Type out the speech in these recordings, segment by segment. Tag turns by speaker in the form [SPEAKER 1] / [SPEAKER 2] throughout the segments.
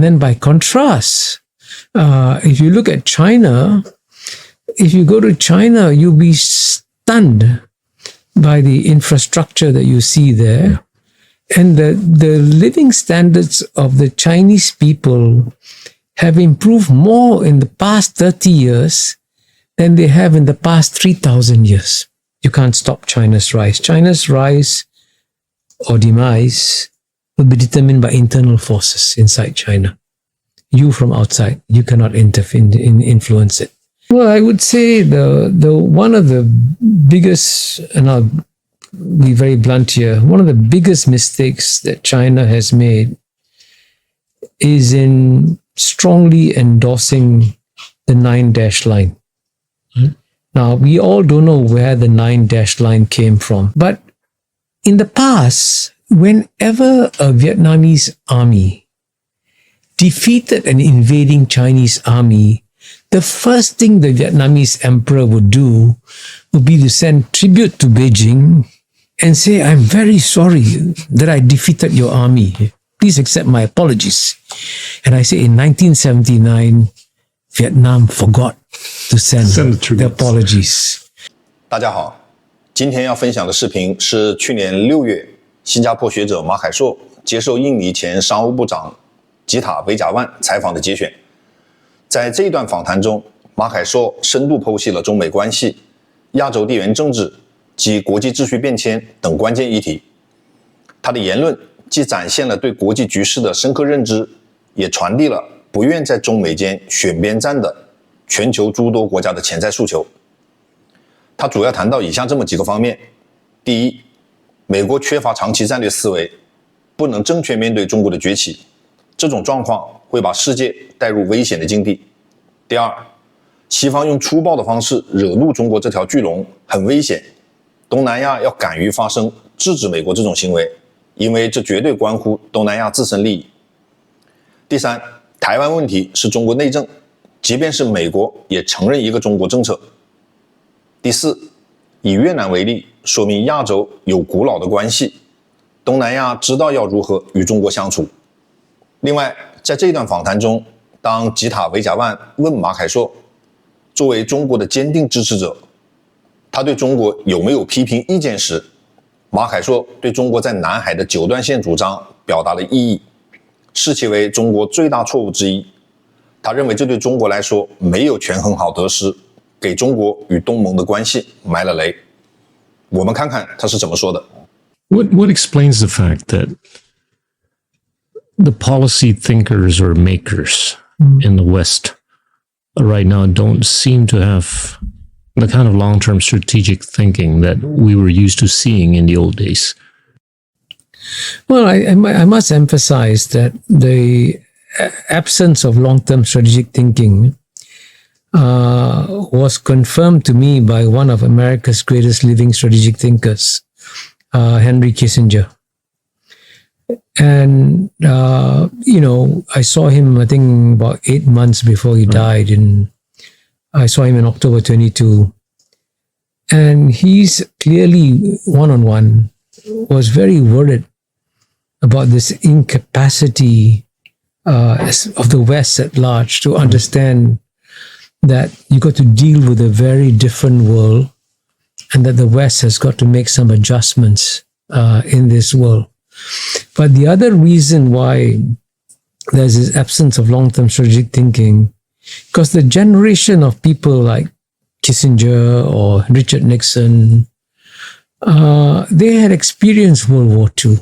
[SPEAKER 1] then by contrast, if you look at China, if you go to China, you'll be stunned by the infrastructure that you see there. And the living standards of the Chinese people have improved more in the past 30 years than they have in the past 3,000 years. You can't stop China's rise. China's rise or demise will be determined by internal forces inside China. You from outside, you cannot influence it. Well, I would say the one of the biggest, and I'll be very blunt here, one of the biggest mistakes that China has made is in strongly endorsing the 9-dash line. Now, we all don't know where the 9-dash line came from, but in the past, whenever a Vietnamese army defeated an invading Chinese army, the first thing the Vietnamese emperor would do would be to send tribute to Beijing and say, I'm very sorry that I defeated your army. Please accept my apologies. And I say in 1979, Vietnam forgot to send the apologies.
[SPEAKER 2] 大家好，今天要分享的视频是去年6月，新加坡学者马凯硕接受印尼前商务部长吉塔维贾万采访的节选。在这一段访谈中，马凯硕深度剖析了中美关系、亚洲地缘政治及国际秩序变迁等关键议题。他的言论既展现了对国际局势的深刻认知，也传递了不愿在中美间选边站的全球诸多国家的潜在诉求。他主要谈到以下这么几个方面：第一，美国缺乏长期战略思维，不能正确面对中国的崛起，这种状况会把世界带入危险的境地。第二，西方用粗暴的方式惹怒中国这条巨龙很危险，东南亚要敢于发声制止美国这种行为，因为这绝对关乎东南亚自身利益。第三，台湾问题是中国内政，即便是美国也承认一个中国政策。第四，以越南为例，说明亚洲有古老的关系，东南亚知道要如何与中国相处。另外，在这段访谈中，当吉塔维贾万问马凯硕，作为中国的坚定支持者，他对中国有没有批评意见时，马凯硕对中国在南海的九段线主张表达了异议，视其为中国最大错误之一。他认为这对中国来说没有权衡好得失，给中国与东盟的关系埋了雷。我们看看他是怎么说的。
[SPEAKER 3] What explains the fact that the policy thinkers or makers in the West right now don't seem to have the kind of long-term strategic thinking that we were used to seeing in the old days?
[SPEAKER 1] Well, I must emphasize that the absence of long-term strategic thinking was confirmed to me by one of America's greatest living strategic thinkers, Henry Kissinger. And, I saw him, I think, about 8 months before he died. And I saw him in October 22. And he's clearly, one-on-one, was very worried about this incapacity of the West at large to understand that you got to deal with a very different world and that the West has got to make some adjustments in this world. But the other reason why there's this absence of long-term strategic thinking, because the generation of people like Kissinger or Richard Nixon, they had experienced World War II.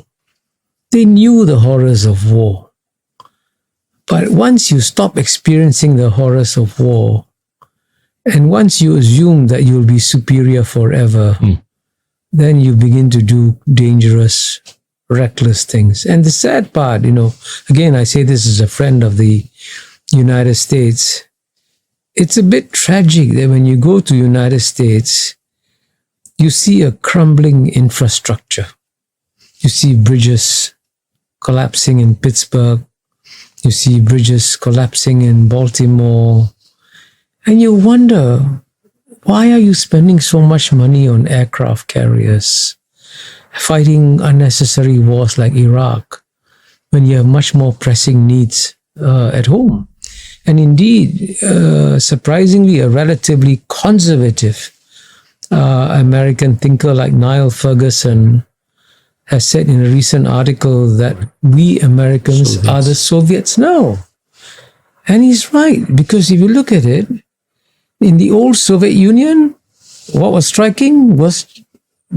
[SPEAKER 1] They knew the horrors of war. But once you stop experiencing the horrors of war, and once you assume that you'll be superior forever, then you begin to do dangerous, reckless things. And the sad part, again, I say this as a friend of the United States, it's a bit tragic that when you go to the United States, you see a crumbling infrastructure. You see bridges collapsing in Pittsburgh. You see bridges collapsing in Baltimore. And you wonder, why are you spending so much money on aircraft carriers, fighting unnecessary wars like Iraq, when you have much more pressing needs at home. And indeed, surprisingly, a relatively conservative American thinker like Niall Ferguson has said in a recent article that we Americans are the Soviets now. And he's right, because if you look at it, in the old Soviet Union, what was striking was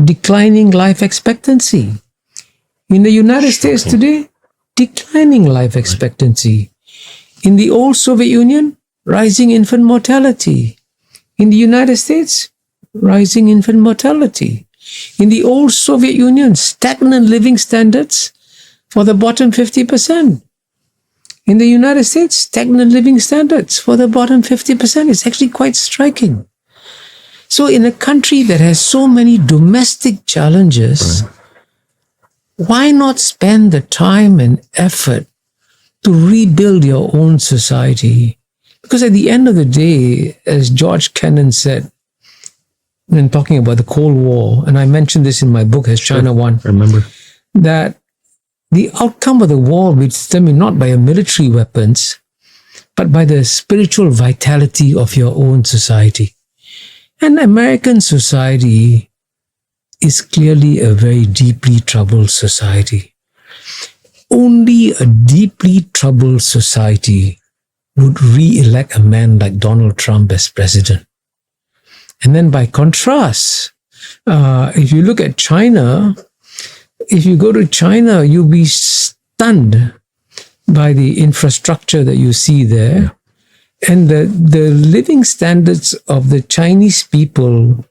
[SPEAKER 1] declining life expectancy. In the United States today, declining life expectancy. In the old Soviet Union, rising infant mortality. In the United States, rising infant mortality. In the old Soviet Union, stagnant living standards for the bottom 50%. In the United States, stagnant living standards for the bottom 50%. It's actually quite striking. So in a country that has so many domestic challenges, why not spend the time and effort to rebuild your own society? Because at the end of the day, as George Kennan said, when talking about the Cold War, and I mentioned this in my book, Has China Won?
[SPEAKER 3] I remember.
[SPEAKER 1] That the outcome of the war will be determined not by your military weapons, but by the spiritual vitality of your own society. And American society is clearly a very deeply troubled society. Only a deeply troubled society would re-elect a man like Donald Trump as president. And then by contrast, if you look at China, if you go to China, you'll be stunned by the infrastructure that you see there. And the living standards of the Chinese people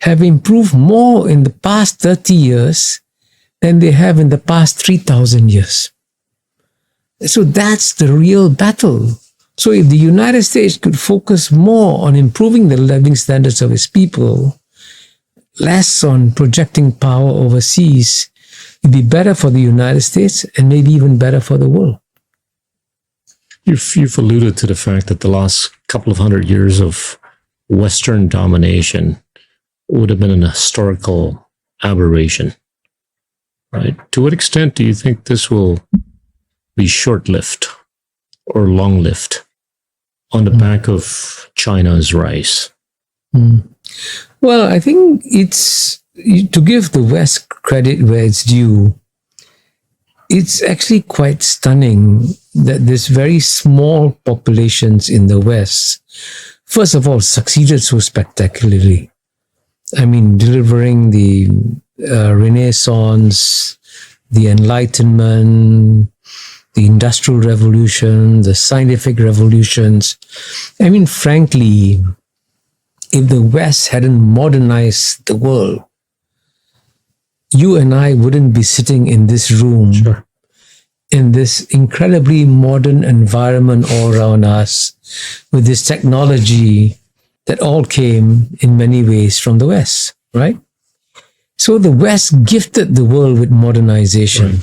[SPEAKER 1] have improved more in the past 30 years than they have in the past 3,000 years. So that's the real battle. So if the United States could focus more on improving the living standards of its people, less on projecting power overseas, it'd be better for the United States and maybe even better for the world.
[SPEAKER 3] You've alluded to the fact that the last couple of hundred years of Western domination would have been an historical aberration, right? To what extent do you think this will be short-lived or long-lived on the back of China's rise?
[SPEAKER 1] Well, I think it's, to give the West credit where it's due, it's actually quite stunning that this very small populations in the West, first of all, succeeded so spectacularly. I mean, delivering the Renaissance, the Enlightenment, the Industrial Revolution, the scientific revolutions. I mean, frankly, if the West hadn't modernized the world, you and I wouldn't be sitting in this room, in this incredibly modern environment all around us, with this technology that all came in many ways from the West, right? So the West gifted the world with modernization.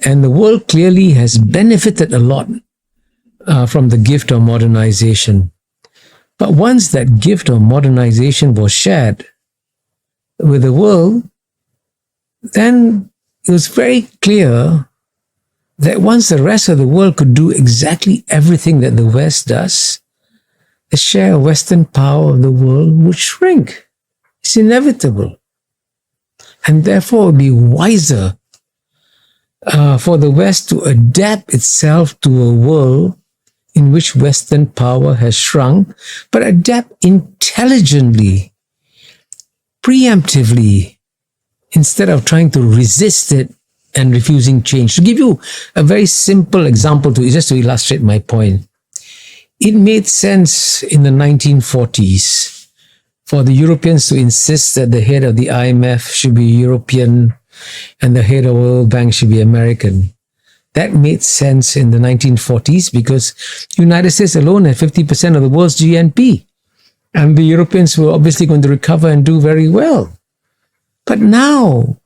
[SPEAKER 1] And the world clearly has benefited a lot from the gift of modernization. But once that gift of modernization was shared with the world, then it was very clear that once the rest of the world could do exactly everything that the West does, the share of Western power of the world would shrink. It's inevitable. And therefore it would be wiser for the West to adapt itself to a world in which Western power has shrunk, but adapt intelligently, preemptively, instead of trying to resist it and refusing change. To give you a very simple example, just to illustrate my point, it made sense in the 1940s for the Europeans to insist that the head of the IMF should be European and the head of the World Bank should be American. That made sense in the 1940s because the United States alone had 50% of the world's GNP. And the Europeans were obviously going to recover and do very well. But now,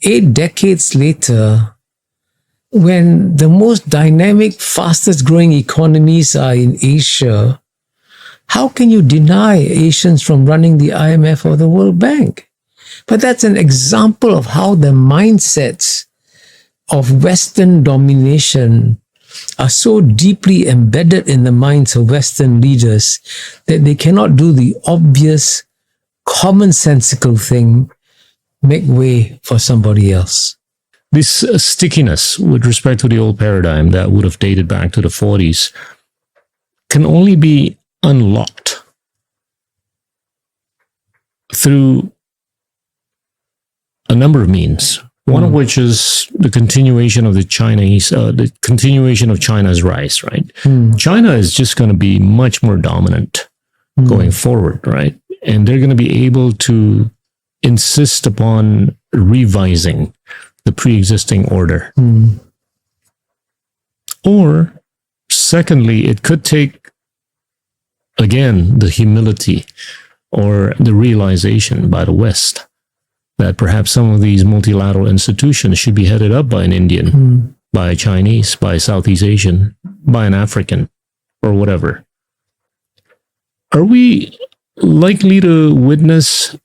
[SPEAKER 1] 8 decades later, when the most dynamic, fastest growing economies are in Asia, how can you deny Asians from running the IMF or the World Bank? But that's an example of how the mindsets of Western domination are so deeply embedded in the minds of Western leaders that they cannot do the obvious, commonsensical thing, make way for somebody else.
[SPEAKER 3] This stickiness with respect to the old paradigm that would have dated back to the 40s can only be unlocked through a number of means. One of which is the continuation of China's rise, right? China is just going to be much more dominant going forward, right? And they're going to be able to insist upon revising the pre-existing order. Or, secondly, it could take, again, the humility or the realization by the West that perhaps some of these multilateral institutions should be headed up by an Indian, by a Chinese, by a Southeast Asian, by an African, or whatever. Are we likely to witness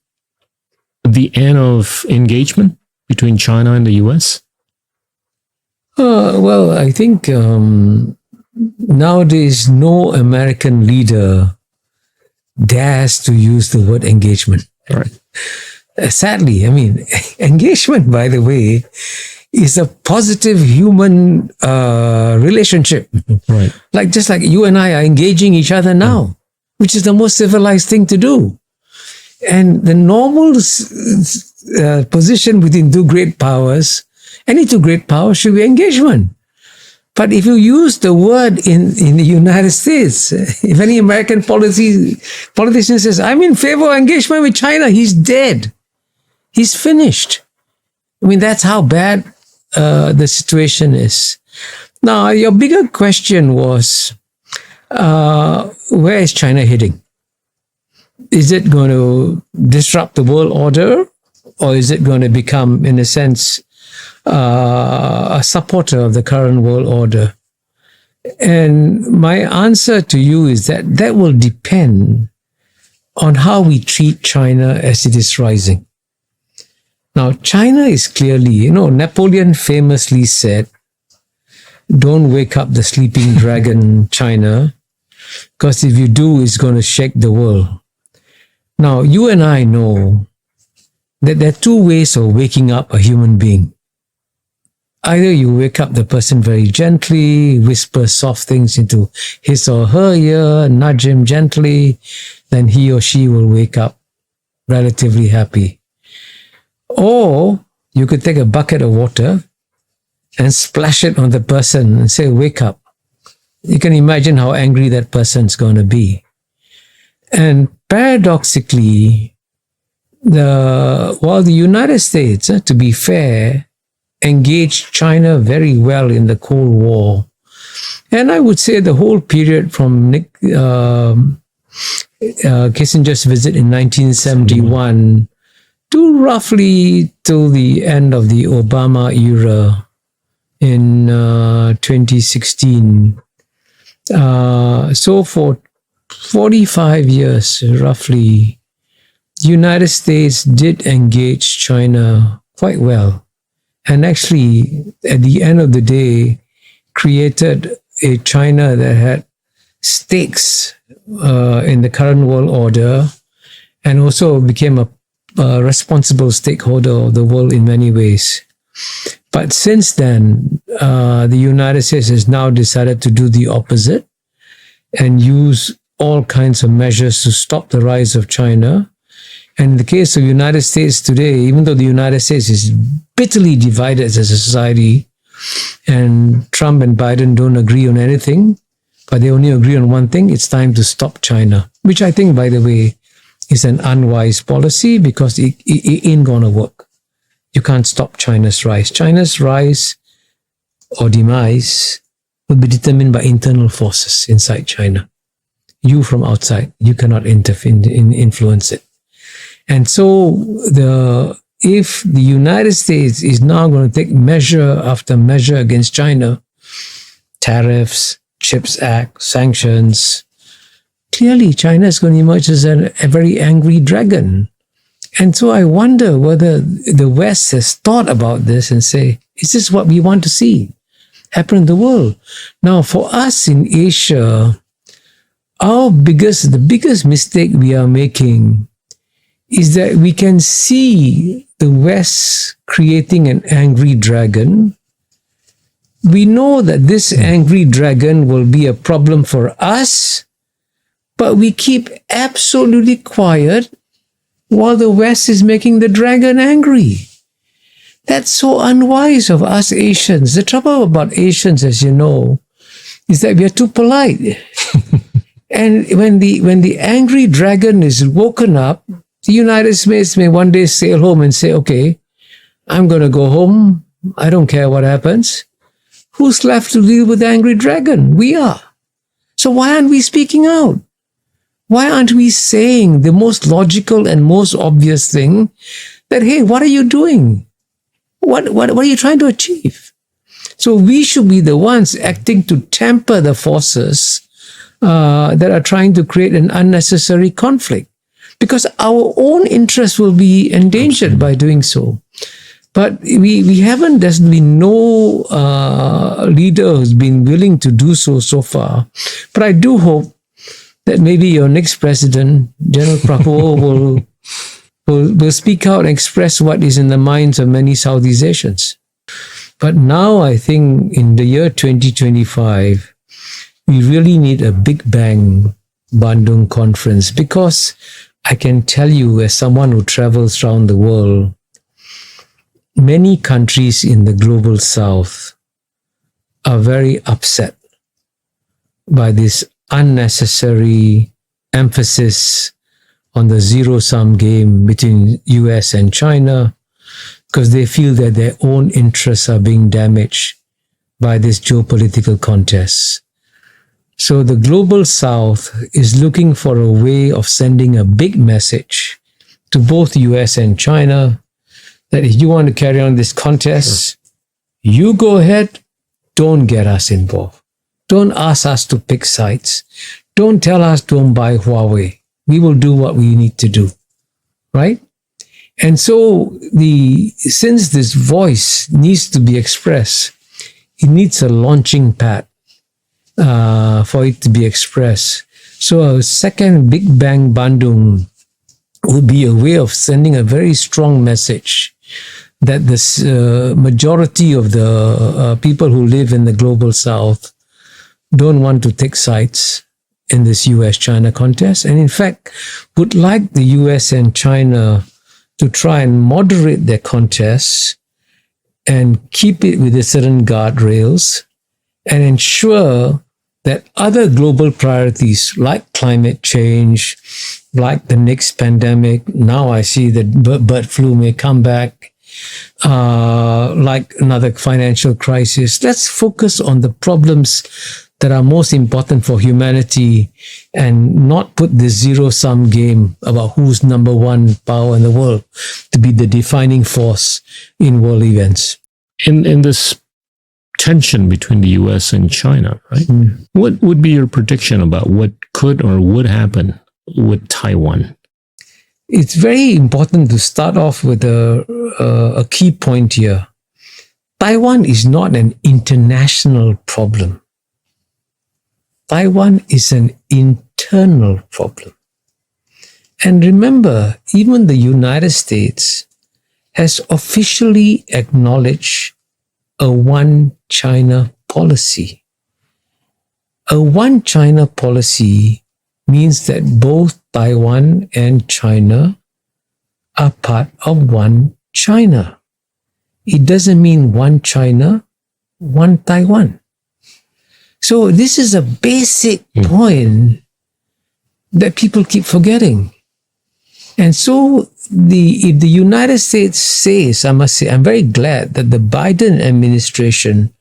[SPEAKER 3] the end of engagement between China and the US?
[SPEAKER 1] Well, I think nowadays no American leader dares to use the word engagement.
[SPEAKER 3] Right.
[SPEAKER 1] Sadly, I mean, engagement, by the way, is a positive human relationship.
[SPEAKER 3] Right.
[SPEAKER 1] Just like you and I are engaging each other now, which is the most civilized thing to do. And the normal position within two great powers, any two great powers, should be engagement. But if you use the word in the United States, if any American politician says, I'm in favor of engagement with China, he's dead. He's finished. I mean, that's how bad the situation is. Now, your bigger question was, where is China heading? Is it going to disrupt the world order? Or is it going to become, in a sense, a supporter of the current world order? And my answer to you is that will depend on how we treat China as it is rising. Now, China is clearly, Napoleon famously said, don't wake up the sleeping dragon, China, because if you do, it's going to shake the world. Now, you and I know that there are two ways of waking up a human being. Either you wake up the person very gently, whisper soft things into his or her ear, nudge him gently, then he or she will wake up relatively happy. Or you could take a bucket of water and splash it on the person and say, wake up. You can imagine how angry that person's going to be. And paradoxically, while the United States, to be fair, engaged China very well in the Cold War, and I would say the whole period from Kissinger's visit in 1971 to roughly till the end of the Obama era in 2016. So for 45 years, roughly, the United States did engage China quite well. And actually, at the end of the day, created a China that had stakes in the current world order and also became a responsible stakeholder of the world in many ways. But since then, the United States has now decided to do the opposite and use all kinds of measures to stop the rise of China. And in the case of the United States today, even though the United States is bitterly divided as a society, and Trump and Biden don't agree on anything, but they only agree on one thing: it's time to stop China, which I think, by the way, is an unwise policy because it ain't gonna work. You can't stop China's rise. China's rise or demise will be determined by internal forces inside China. You from outside, you cannot influence it. And so if the United States is now going to take measure after measure against China, tariffs, CHIPS Act, sanctions, clearly China is going to emerge as a very angry dragon. And so I wonder whether the West has thought about this and say, is this what we want to see? happen in the world. Now, for us in Asia, the biggest mistake we are making is that we can see the West creating an angry dragon. We know that this angry dragon will be a problem for us, but we keep absolutely quiet while the West is making the dragon angry. That's so unwise of us Asians. The trouble about Asians, as you know, is that we are too polite. And when the angry dragon is woken up, the United States may one day sail home and say, okay, I'm going to go home. I don't care what happens. Who's left to deal with the angry dragon? We are. So why aren't we speaking out? Why aren't we saying the most logical and most obvious thing that, hey, what are you doing? What are you trying to achieve? So we should be the ones acting to temper the forces that are trying to create an unnecessary conflict, because our own interest will be endangered by doing so. But we haven't, there's been no leader who's been willing to do so far. But I do hope that maybe your next president, General Prabowo, will speak out and express what is in the minds of many Southeast Asians. But now I think in the year 2025, we really need a Big Bang Bandung conference, because I can tell you, as someone who travels around the world, many countries in the global south are very upset by this unnecessary emphasis on the zero-sum game between US and China, because they feel that their own interests are being damaged by this geopolitical contest. So the global south is looking for a way of sending a big message to both US and China that if you want to carry on this contest, you go ahead, don't get us involved. Don't ask us to pick sides. Don't tell us don't buy Huawei. We will do what we need to do, right? And so since this voice needs to be expressed, it needs a launching pad for it to be expressed. So a second Big Bang Bandung would be a way of sending a very strong message that the majority of the people who live in the global south don't want to take sides in this US-China contest, and in fact would like the US and China to try and moderate their contests and keep it with a certain guardrails and ensure that other global priorities like climate change, like the next pandemic, now I see that bird flu may come back, like another financial crisis. Let's focus on the problems that are most important for humanity and not put this zero-sum game about who's number one power in the world to be the defining force in world events.
[SPEAKER 3] In this tension between the US and China, right? What would be your prediction about what could or would happen with Taiwan?
[SPEAKER 1] It's very important to start off with a key point here. Taiwan is not an international problem. Taiwan is an internal problem. And remember, even the United States has officially acknowledged a one China policy. A one China policy means that both Taiwan and China are part of one China. It doesn't mean one China, one Taiwan. So this is a basic point that people keep forgetting. And so if the United States says, I must say, I'm very glad that the Biden administration,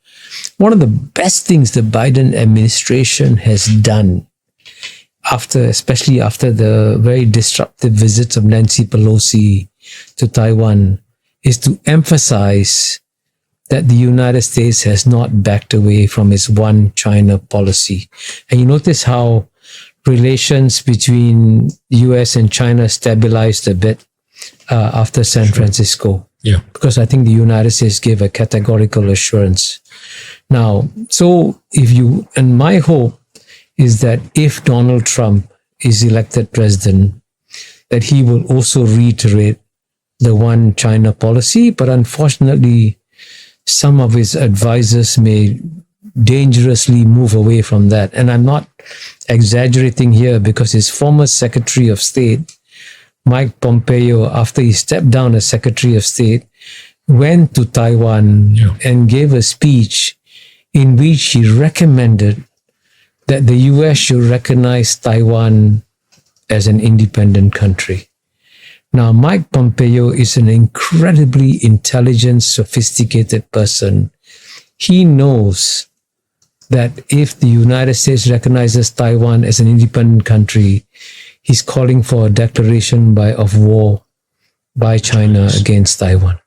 [SPEAKER 1] one of the best things the Biden administration has done especially after the very disruptive visits of Nancy Pelosi to Taiwan, is to emphasize that the United States has not backed away from its one China policy. And you notice how relations between US and China stabilized a bit after San Francisco.
[SPEAKER 3] Yeah.
[SPEAKER 1] Because I think the United States gave a categorical assurance. Now, and my hope is that if Donald Trump is elected president, that he will also reiterate the one China policy, but unfortunately, some of his advisors may dangerously move away from that. And I'm not exaggerating here, because his former Secretary of State, Mike Pompeo, after he stepped down as Secretary of State, went to Taiwan and gave a speech in which he recommended that the US should recognize Taiwan as an independent country. Now, Mike Pompeo is an incredibly intelligent, sophisticated person. He knows that if the United States recognizes Taiwan as an independent country, he's calling for a declaration of war by China against Taiwan.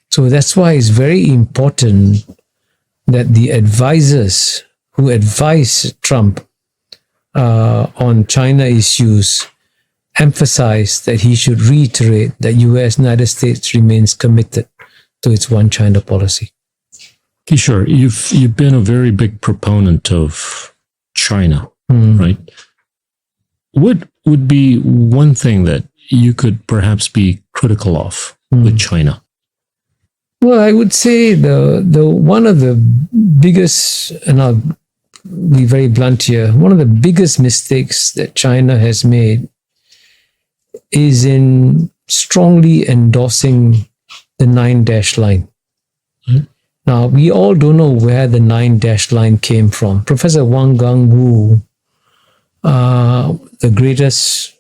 [SPEAKER 1] So that's why it's very important that the advisors who advise Trump on China issues emphasize that he should reiterate that United States remains committed to its one China policy.
[SPEAKER 3] Kishore, you've been a very big proponent of China, right? What would be one thing that you could perhaps be critical of with China?
[SPEAKER 1] Well, I would say the one of the biggest, and I'll be very blunt here, one of the biggest mistakes that China has made is in strongly endorsing the 9-dash line. Now, we all don't know where the 9-dash line came from. Professor Wang Gungwu, the greatest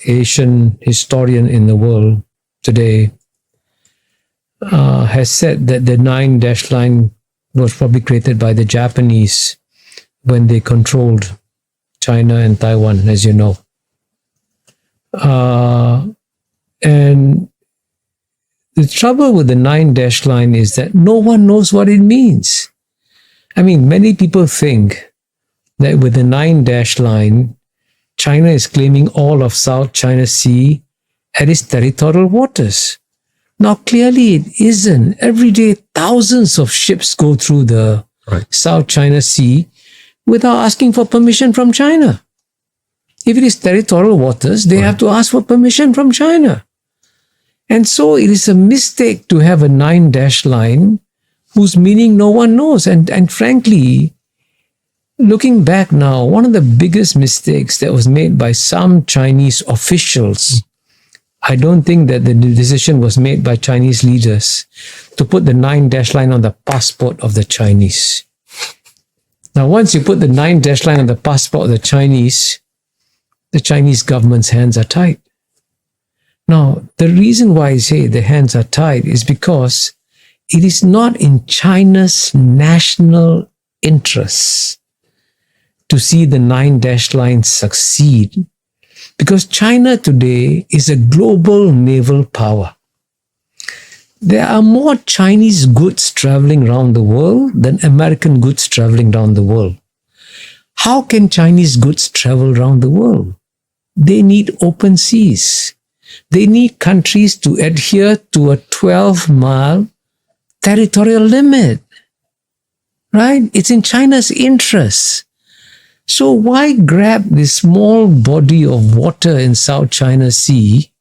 [SPEAKER 1] Asian historian in the world today, has said that the 9-dash line was probably created by the Japanese when they controlled China and Taiwan, as you know. And the trouble with the 9-dash line is that no one knows what it means. I mean, many people think that with the 9-dash line, China is claiming all of South China Sea at its territorial waters. Now, clearly it isn't. Every day, thousands of ships go through the South China Sea without asking for permission from China. If it is territorial waters, they have to ask for permission from China. And so it is a mistake to have a 9-dash line whose meaning no one knows. And frankly, looking back now, one of the biggest mistakes that was made by some Chinese officials, I don't think that the decision was made by Chinese leaders to put the 9-dash line on the passport of the Chinese. Now, once you put the 9-dash line on the passport of the Chinese government's hands are tied. Now, the reason why I say the hands are tied is because it is not in China's national interests to see the 9-dash line succeed, because China today is a global naval power. There are more Chinese goods traveling around the world than American goods traveling around the world. How can Chinese goods travel around the world? They need open seas. They need countries to adhere to a 12-mile territorial limit, right? It's in China's interests. So why grab this small body of water in South China Sea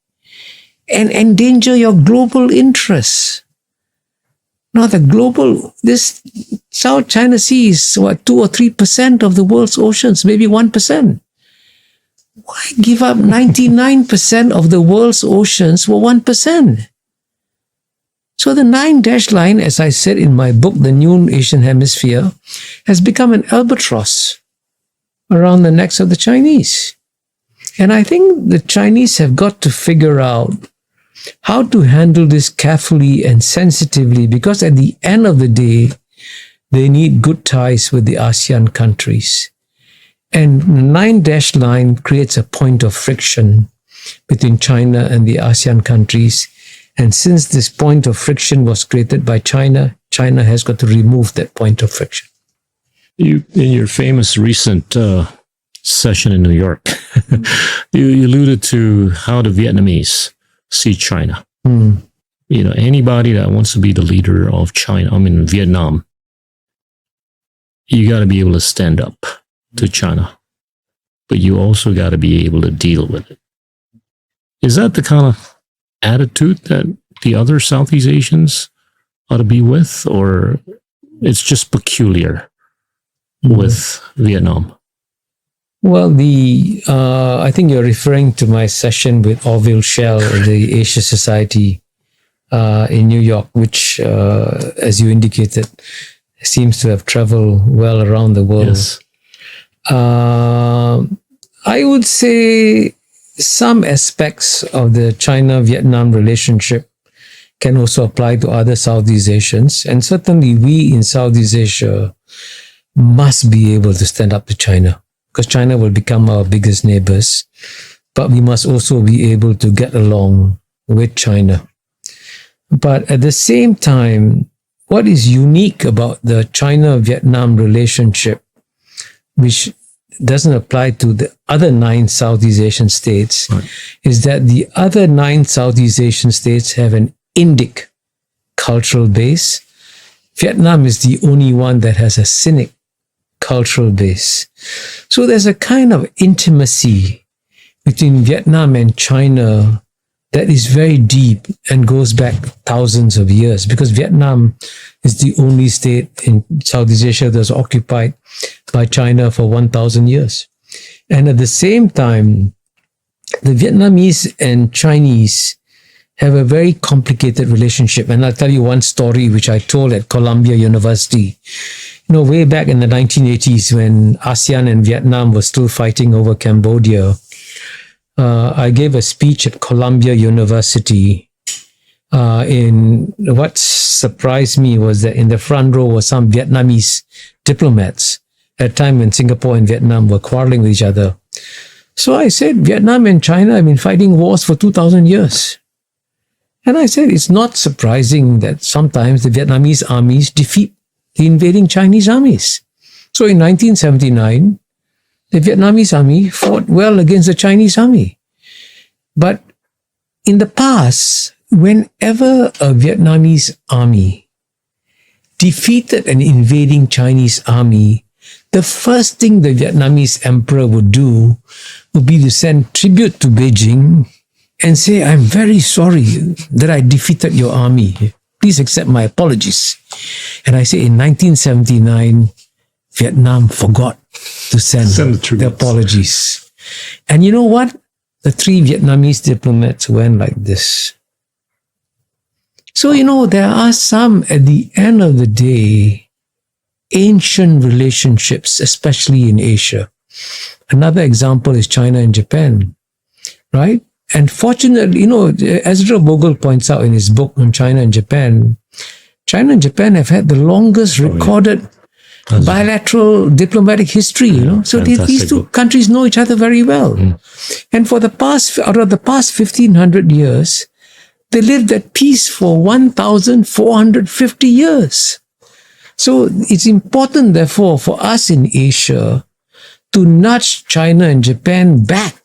[SPEAKER 1] and endanger your global interests? Now, this South China Sea is 2 or 3% of the world's oceans, maybe 1%. Why give up 99% of the world's oceans for 1%? So the 9-dash line, as I said in my book, The New Asian Hemisphere, has become an albatross around the necks of the Chinese. And I think the Chinese have got to figure out how to handle this carefully and sensitively, because at the end of the day, they need good ties with the ASEAN countries. And the 9-dash line creates a point of friction between China and the ASEAN countries. And since this point of friction was created by China, China has got to remove that point of friction.
[SPEAKER 3] You, in your famous recent session in New York, you alluded to how the Vietnamese see China. anybody that wants to be the leader of China, Vietnam, you got to be able to stand up to China, but you also got to be able to deal with it. Is that the kind of attitude that the other Southeast Asians ought to be with, or it's just peculiar with Vietnam?
[SPEAKER 1] Well, I think you're referring to my session with Orville Schell of the Asia Society in New York, which, as you indicated, seems to have traveled well around the world.
[SPEAKER 3] Yes.
[SPEAKER 1] I would say some aspects of the China-Vietnam relationship can also apply to other Southeast Asians. And certainly we in Southeast Asia must be able to stand up to China, because China will become our biggest neighbors. But we must also be able to get along with China. But at the same time, what is unique about the China-Vietnam relationship, which doesn't apply to the other 9 Southeast Asian states, right, is that the other 9 Southeast Asian states have an Indic cultural base. Vietnam is the only one that has a Sinic cultural base. So there's a kind of intimacy between Vietnam and China that is very deep and goes back thousands of years, because Vietnam is the only state in Southeast Asia that's occupied by China for 1,000 years. And at the same time, the Vietnamese and Chinese have a very complicated relationship. And I'll tell you one story which I told at Columbia University. Way back in the 1980s, when ASEAN and Vietnam were still fighting over Cambodia, I gave a speech at Columbia University. What surprised me was that in the front row were some Vietnamese diplomats at a time when Singapore and Vietnam were quarreling with each other. So I said, Vietnam and China have been fighting wars for 2,000 years. And I said, it's not surprising that sometimes the Vietnamese armies defeat the invading Chinese armies. So in 1979, the Vietnamese army fought well against the Chinese army. But in the past, whenever a Vietnamese army defeated an invading Chinese army, the first thing the Vietnamese emperor would do would be to send tribute to Beijing and say, I'm very sorry that I defeated your army. Please accept my apologies. And I say in 1979, Vietnam forgot to send the apologies. And you know what? The 3 Vietnamese diplomats went like this. So, there are some, at the end of the day, ancient relationships, especially in Asia. Another example is China and Japan, right? And fortunately, Ezra Vogel points out in his book on China and Japan have had the longest recorded bilateral diplomatic history, So these 2 countries know each other very well. And out of the past 1,500 years, they lived at peace for 1,450 years. So it's important, therefore, for us in Asia to nudge China and Japan back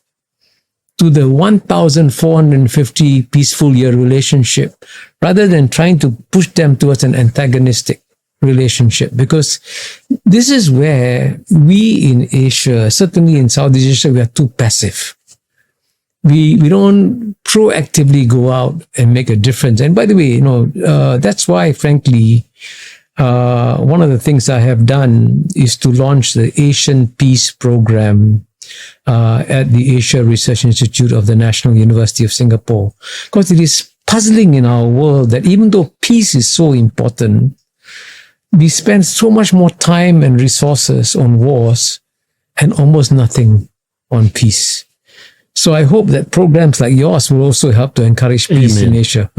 [SPEAKER 1] to the 1,450 peaceful year relationship, rather than trying to push them towards an antagonistic relationship. Because this is where we in Asia, certainly in Southeast Asia, we are too passive. We don't proactively go out and make a difference. And by the way, that's why, frankly, one of the things I have done is to launch the Asian Peace Program at the Asia Research Institute of the National University of Singapore. Because it is puzzling in our world that even though peace is so important, we spend so much more time and resources on wars and almost nothing on peace. So I hope that programs like yours will also help to encourage peace in Asia.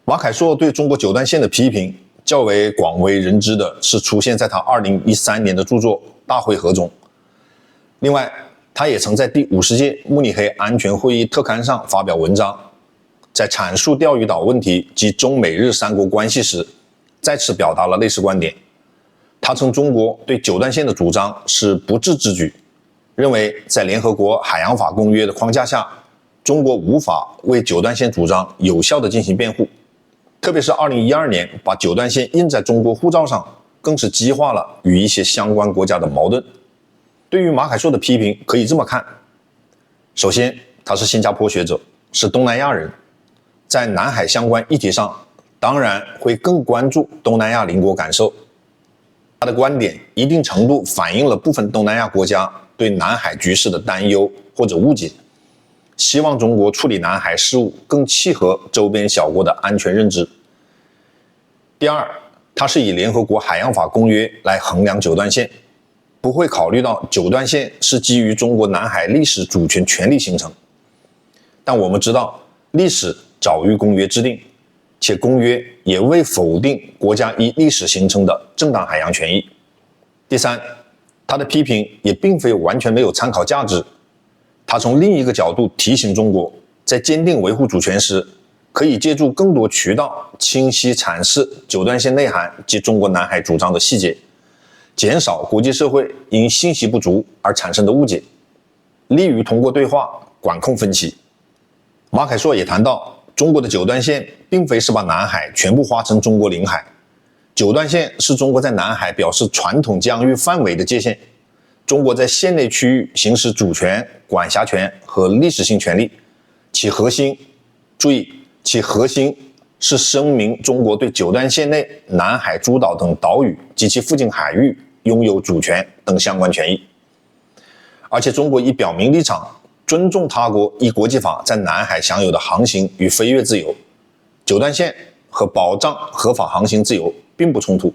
[SPEAKER 2] 马凯硕对中国九段线的批评较为广为人知的是出现在他2013年的著作《大会合》中。另外，他也曾在第50届慕尼黑安全会议特刊上发表文章，在阐述钓鱼岛问题及中美日3国关系时，再次表达了类似观点。他称中国对九段线的主张是不智之举，认为在联合国海洋法公约的框架下，中国无法为九段线主张有效地进行辩护。特别是2012年把九段线印在中国护照上，更是激化了与一些相关国家的矛盾。对于马凯硕的批评可以这么看，首先他是新加坡学者，是东南亚人，在南海相关议题上当然会更关注东南亚邻国感受。他的观点一定程度反映了部分东南亚国家对南海局势的担忧或者误解，希望中国处理南海事务更契合周边小国的安全认知。第二，他是以联合国海洋法公约来衡量九段线，不会考虑到九段线是基于中国南海历史主权权利形成。但我们知道，历史早于公约制定，且公约也未否定国家依历史形成的正当海洋权益。第三，他的批评也并非完全没有参考价值，他从另一个角度提醒中国，在坚定维护主权时，可以借助更多渠道清晰阐释九段线内涵及中国南海主张的细节，减少国际社会因信息不足而产生的误解，利于通过对话管控分歧。马凯硕也谈到，中国的九段线并非是把南海全部划成中国领海，九段线是中国在南海表示传统疆域范围的界限，中国在线内区域行使主权、管辖权和历史性权利，其核心是声明中国对九段线内南海诸岛等岛屿及其附近海域拥有主权等相关权益。而且中国已表明立场，尊重他国依国际法在南海享有的航行与飞越自由，九段线和保障合法航行自由并不冲突。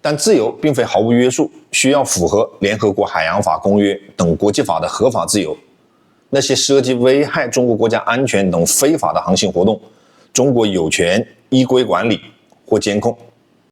[SPEAKER 2] 但自由并非毫无约束，需要符合联合国海洋法公约等国际法的合法自由。那些涉及危害中国国家安全等非法的航行活动，中国有权依规管理或监控。